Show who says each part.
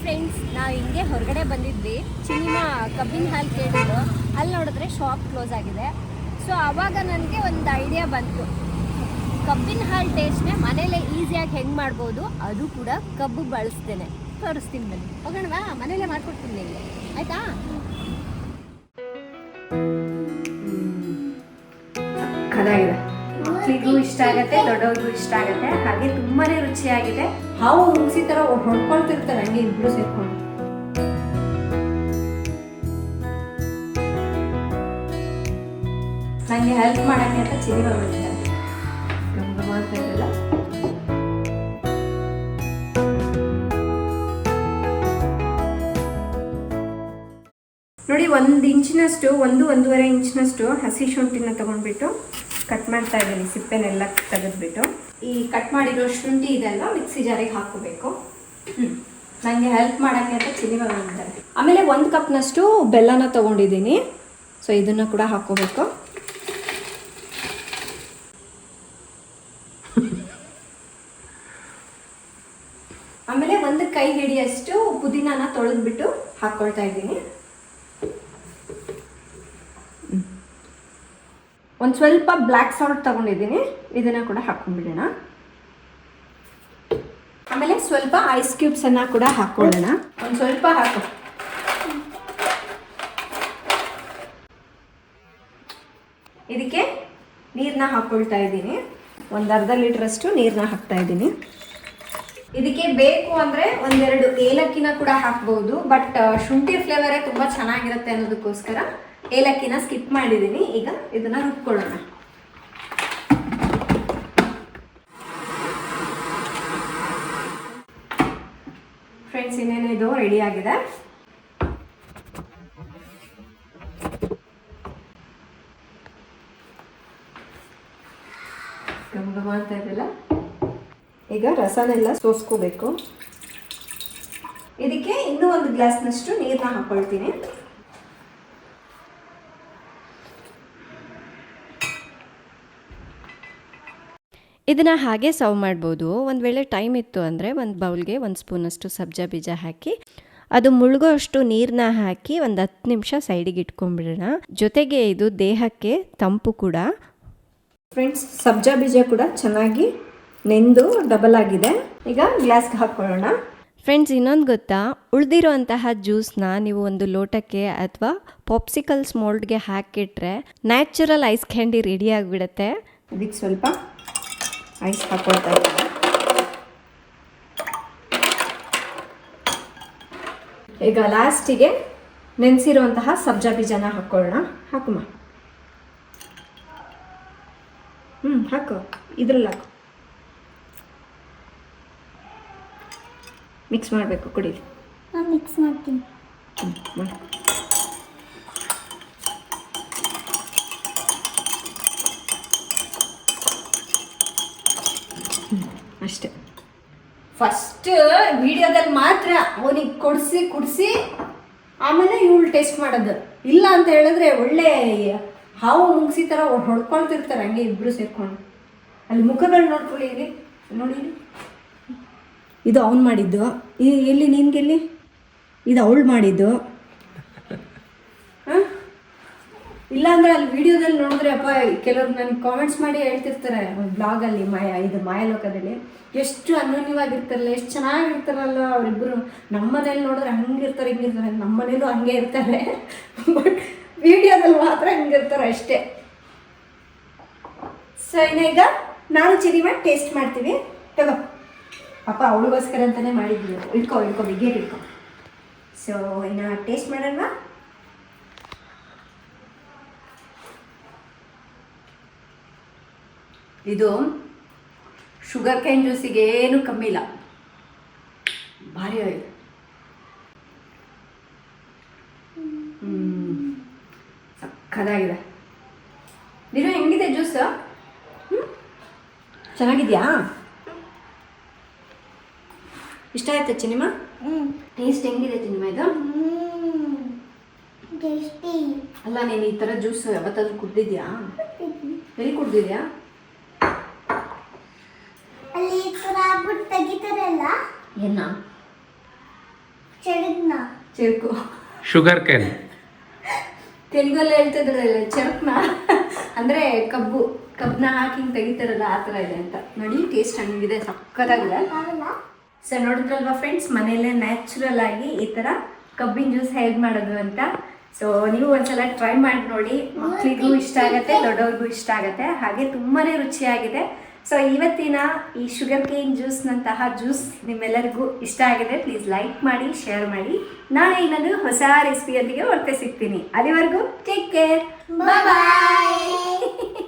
Speaker 1: Friends, ನಾವು ಹಿಂಗೆ ಹೊರಗಡೆ ಬಂದಿದ್ವಿ. ಸಿನಿಮಾ ಕಬ್ಬಿನ ಹಾಲು ಕೇಳಿದ್ರು. ಅಲ್ಲಿ ನೋಡಿದ್ರೆ ಶಾಪ್ ಕ್ಲೋಸ್ ಆಗಿದೆ. ಸೊ ಆವಾಗ ನನಗೆ ಒಂದು ಐಡಿಯಾ ಬಂತು, ಕಬ್ಬಿನ ಹಾಲು ಟೇಸ್ಟ್ನೇ ಮನೇಲೆ ಈಸಿಯಾಗಿ ಹೆಂಗೆ ಮಾಡ್ಬೋದು, ಅದು ಕೂಡ ಕಬ್ಬು ಬಳಸ್ತೇನೆ. ತೋರಿಸ್ತೀನಿ ಬನ್ನಿ, ಹೋಗೋಣವಾ? ಮನೇಲೆ ಮಾಡ್ಕೊಡ್ತೀನಿ ನಿಮಗೆ, ಆಯಿತಾ?
Speaker 2: ಚೆನ್ನಾಗಿದೆ, ಮಕ್ಕಳಿಗೂ ಇಷ್ಟ ಆಗುತ್ತೆ, ದೊಡ್ಡವ್ರಿಗೂ ಇಷ್ಟ ಆಗುತ್ತೆ, ಹಾಗೆ ತುಂಬಾನೇ ರುಚಿಯಾಗಿದೆ. ಹಾವು ಮುಗಿಸಿ ತರ ಹೊಡ್ಕೊಳ್ತಿರ್ತಾರೆ ಹಂಗೆ ಇಬ್ರು ಸೇರ್ಕೊಂಡು. ನಂಗೆ ಹೆಲ್ಪ್ ಮಾಡಕ್ಕೆ ಅಂತ ಚಿನಿ ಬಂದಿದ್ದಾರೆ, ಮಾಡ್ತಾ ಇರಲ್ಲ. ನೋಡಿ, 1 ಇಂಚಿನಷ್ಟು, 1-1.5 ಇಂಚಿನಷ್ಟು ಹಸಿ ಶುಂಠಿನ ತಗೊಂಡ್ಬಿಟ್ಟು ಕಟ್ ಮಾಡ್ತಾ ಇದ್ದೀನಿ. ಸಿಪ್ಪೆನೆಲ್ಲ ತೆಗೆದ್ಬಿಟ್ಟು ಈ ಕಟ್ ಮಾಡಿರೋ ಶುಂಠಿ ಇದೆಲ್ಲ ಮಿಕ್ಸಿ ಜಾರಿಗೆ ಹಾಕೋಬೇಕು. ನನಗೆ ಹೆಲ್ಪ್ ಮಾಡೋಕ್ಕೆ ಅಂತ ಚಿನಿ ಬಂದಿದ್ದಾರೆ. ಆಮೇಲೆ 1 ಕಪ್ನಷ್ಟು ಬೆಲ್ಲನ ತಗೊಂಡಿದ್ದೀನಿ. ಸೊ ಇದನ್ನು ಕೂಡ ಹಾಕೋಬೇಕು. ಆಮೇಲೆ 1 ಕೈ ಹಿಡಿಯಷ್ಟು ಪುದೀನಾನ ತೊಳೆದ್ಬಿಟ್ಟು ಹಾಕ್ಕೊಳ್ತಾ ಇದ್ದೀನಿ. ಒಂದು ಸ್ವಲ್ಪ ಬ್ಲ್ಯಾಕ್ ಸಾಲ್ಟ್ ತಗೊಂಡಿದ್ದೀನಿ, ಇದನ್ನ ಕೂಡ ಹಾಕೊಂಡ್ಬಿಡೋಣ. ಆಮೇಲೆ ಸ್ವಲ್ಪ ಐಸ್ ಕ್ಯೂಬ್ಸ್ ಅನ್ನ ಕೂಡ ಹಾಕೊಳ್ಳೋಣ. ಒಂದು ಸ್ವಲ್ಪ ಹಾಕು. ಇದಕ್ಕೆ ನೀರನ್ನ ಹಾಕೊಳ್ತಾ ಇದ್ದೀನಿ. ಒಂದು ಅರ್ಧ ಲೀಟ್ರಷ್ಟು ನೀರನ್ನ ಹಾಕ್ತಾ ಇದ್ದೀನಿ. ಇದಕ್ಕೆ ಬೇಕು ಅಂದರೆ 1-2 ಏಲಕ್ಕಿನ ಕೂಡ ಹಾಕ್ಬೋದು, ಬಟ್ ಶುಂಠಿ ಫ್ಲೇವರೇ ತುಂಬ ಚೆನ್ನಾಗಿರುತ್ತೆ ಅನ್ನೋದಕ್ಕೋಸ್ಕರ ಏಲಕ್ಕಿನ ಸ್ಕಿಪ್ ಮಾಡಿದ್ದೀನಿ. ಈಗ ಇದನ್ನ ರುಬ್ಕೊಳ್ಳೋಣ. ಫ್ರೆಂಡ್ಸ್, ಇನ್ನೇನು ಇದು ರೆಡಿ ಆಗಿದೆ. ಗಮ ಅಂತ ಇದೆಲ್ಲ. ಈಗ ರಸನೆಲ್ಲ ಸೋಸ್ಕೋಬೇಕು. ಇದಕ್ಕೆ ಇನ್ನೂ 1 ಗ್ಲಾಸ್ನಷ್ಟು ನೀರನ್ನ ಹಾಕೊಳ್ತೀನಿ.
Speaker 1: ಇದನ್ನು ಹಾಗೆ ಸರ್ವ್ ಮಾಡ್ಬೋದು. ಒಂದು ವೇಳೆ ಟೈಮ್ ಇತ್ತು ಅಂದರೆ ಒಂದು ಬೌಲ್ಗೆ 1 ಸ್ಪೂನಷ್ಟು ಸಬ್ಜಾ ಬೀಜ ಹಾಕಿ ಅದು ಮುಳುಗೋ ಅಷ್ಟು ನೀರನ್ನ ಹಾಕಿ ಒಂದು 10 ನಿಮಿಷ ಸೈಡಿಗೆ ಇಟ್ಕೊಂಡ್ಬಿಡೋಣ. ಜೊತೆಗೆ ಇದು ದೇಹಕ್ಕೆ ತಂಪು ಕೂಡ.
Speaker 2: ಫ್ರೆಂಡ್ಸ್, ಸಬ್ಜಾ ಬೀಜ ಕೂಡ ಚೆನ್ನಾಗಿ ನೆಂದು ಡಬಲ್ ಆಗಿದೆ. ಈಗ ಗ್ಲಾಸ್ಗೆ ಹಾಕ್ಕೊಳ್ಳೋಣ.
Speaker 1: ಫ್ರೆಂಡ್ಸ್, ಇನ್ನೊಂದು ಗೊತ್ತಾ, ಉಳಿದಿರೋಂತಹ ಜ್ಯೂಸ್ನ ನೀವು ಒಂದು ಲೋಟಕ್ಕೆ ಅಥವಾ ಪಾಪ್ಸಿಕಲ್ಸ್ ಮೋಲ್ಡ್ಗೆ ಹಾಕಿಟ್ರೆ ನ್ಯಾಚುರಲ್ ಐಸ್ ಕ್ಯಾಂಡಿ ರೆಡಿ ಆಗಿಬಿಡುತ್ತೆ.
Speaker 2: ಇದಕ್ಕೆ ಸ್ವಲ್ಪ ಐಸ್ ಹಾಕೊಳ್ತಾ ಇದ್ದೀನಿ. ಈಗ ಲಾಸ್ಟಿಗೆ ನೆನೆಸಿರುವಂತಹ ಸಬ್ಜಾ ಬೀಜನ ಹಾಕೊಳ್ಳೋಣ. ಹಾಕುಮ್ಮ. ಹಾಕು, ಇದ್ರಲ್ಲಿ ಹಾಕು. ಮಿಕ್ಸ್ ಮಾಡಬೇಕು, ಕುಡೀರಿ.
Speaker 3: ನಾನು ಮಿಕ್ಸ್ ಮಾಡ್ತೀನಿ.
Speaker 2: ಮಾಡಿ. ಅಷ್ಟೇ. ಫಸ್ಟ್ ವಿಡಿಯೋದಲ್ಲಿ ಮಾತ್ರ ಅವನಿಗೆ ಕುಡಿಸಿ ಆಮೇಲೆ ಇವಳು ಟೇಸ್ಟ್ ಮಾಡೋದು. ಇಲ್ಲ ಅಂತ ಹೇಳಿದ್ರೆ ಒಳ್ಳೆ ಹಾವು ಮುಗಿಸಿ ಥರ ಹೊಡ್ಕೊಳ್ತಿರ್ತಾರೆ ಹಂಗೆ ಇಬ್ಬರು ಸೇರ್ಕೊಂಡು. ಅಲ್ಲಿ ಮುಖಗಳು ನೋಡ್ಕೊಳ್ಳಿ, ಇಲ್ಲಿ ನೋಡಿ. ಇದು ಅವ್ನು ಮಾಡಿದ್ದು, ಎಲ್ಲಿ ನಿನ್ಗೆಲ್ಲಿ? ಇದು ಅವಳು ಮಾಡಿದ್ದು. ಇಲ್ಲಾಂದ್ರೆ ಅಲ್ಲಿ ವಿಡಿಯೋದಲ್ಲಿ ನೋಡಿದ್ರೆ ಅಪ್ಪ ಕೆಲವ್ರು ನನಗೆ ಕಾಮೆಂಟ್ಸ್ ಮಾಡಿ ಹೇಳ್ತಿರ್ತಾರೆ ಬ್ಲಾಗಲ್ಲಿ, ಮಾಯಲೋಕದಲ್ಲಿ ಎಷ್ಟು ಅನ್ಯೋನ್ಯವಾಗಿರ್ತಾರಲ್ಲ, ಎಷ್ಟು ಚೆನ್ನಾಗಿರ್ತಾರಲ್ಲ ಅವರಿಬ್ಬರು. ನಮ್ಮನೇಲಿ ನೋಡಿದ್ರೆ ಹಂಗಿರ್ತಾರೆ, ಹಿಂಗಿರ್ತಾರೆ. ನಮ್ಮನೇಲೂ ಹಂಗೆ ಇರ್ತಾರೆ, ಬಟ್ ವಿಡಿಯೋದಲ್ಲಿ ಮಾತ್ರ ಹಂಗಿರ್ತಾರೆ ಅಷ್ಟೇ. ಸೊ ಈಗ ನಾನು ಚಿನಿ ಮಾಡಿ ಟೇಸ್ಟ್ ಮಾಡ್ತೀವಿ. ತಗೋ ಪಾಪ, ಅವಳಿಗೋಸ್ಕರ ಅಂತಲೇ ಮಾಡಿದ್ವಿ. ಇಟ್ಕೊ ಬಿಗ್ಗೆ ಇಟ್ಕೊ. ಸೊ ಇನ್ನು ಟೇಸ್ಟ್ ಮಾಡೋಣ. ಇದು ಶುಗರ್ ಕ್ಯಾನ್ ಜ್ಯೂಸಿಗೆ ಏನು ಕಮ್ಮಿ ಇಲ್ಲ, ಭಾರಿ ಆಗಿದೆ. ಸಕ್ಕದಾಗಿದೆ. ನೀನು ಹೆಂಗಿದೆ ಜ್ಯೂಸ್? ಚೆನ್ನಾಗಿದ್ಯಾ? ಇಷ್ಟ ಆಯ್ತಾ ಚಿನಿಮಾ? ಟೇಸ್ಟ್ ಹೆಂಗಿದೆ ಚಿನಿಮಾ ಇದು? ಅಲ್ಲ, ನೀನು ಈ ಥರ ಜ್ಯೂಸ್ ಯಾವತ್ತಾದ್ರೂ ಕುಡ್ದಿದ್ಯಾ? ಎಲ್ಲಿ ಕುಡ್ದಿದ್ಯಾ?
Speaker 3: ಅಲ್ಲಿ ತೆಗಿತಾರಲ್ಲ,
Speaker 2: ಏನ ಚೆರುಕು.
Speaker 3: Sugar cane.
Speaker 2: ತೆಲುಗಲ್ಲಿ ಹೇಳ್ತಿದ್ರಲ್ಲ ಚೆರುಕ್ನ ಅಂದರೆ ಕಬ್ಬನ್ನ ಹಾಕಿ ಹಿಂಗೆ ತೆಗಿತಾರಲ್ಲ ಆ ಥರ ಇದೆ ಅಂತ. ನೋಡಿ ಟೇಸ್ಟ್ ಹಂಗಿದೆ, ಸಕ್ಕತ್ತಾಗಿದೆ. ಸೊ ನೋಡಿದ್ರಲ್ವಾ ಫ್ರೆಂಡ್ಸ್, ಮನೆಯಲ್ಲೇ ನ್ಯಾಚುರಲ್ ಆಗಿ ಈ ಥರ ಕಬ್ಬಿನ ಜ್ಯೂಸ್ ಹೇಗೆ ಮಾಡೋದು ಅಂತ. ಸೊ ನೀವು ಒಂದ್ಸಲ ಟ್ರೈ ಮಾಡಿ ನೋಡಿ, ಮಕ್ಕಳಿಗೂ ಇಷ್ಟ ಆಗುತ್ತೆ, ದೊಡ್ಡವ್ರಿಗೂ ಇಷ್ಟ ಆಗುತ್ತೆ, ಹಾಗೆ ತುಂಬಾ ರುಚಿಯಾಗಿದೆ. ಸೊ ಇವತ್ತಿನ ಈ ಶುಗರ್ ಕೇನ್ ಜ್ಯೂಸ್ನಂತಹ ಜ್ಯೂಸ್ ನಿಮ್ಮೆಲ್ಲರಿಗೂ ಇಷ್ಟ ಆಗಿದೆ, ಪ್ಲೀಸ್ ಲೈಕ್ ಮಾಡಿ, ಶೇರ್ ಮಾಡಿ. ನಾಳೆ ಇನ್ನೊಂದು ಹೊಸ ರೆಸಿಪಿಯೊಂದಿಗೆ ಮತ್ತೆ ಸಿಗ್ತೀನಿ. ಅಲ್ಲಿವರೆಗೂ ಟೇಕ್ ಕೇರ್, ಬಾಯ್.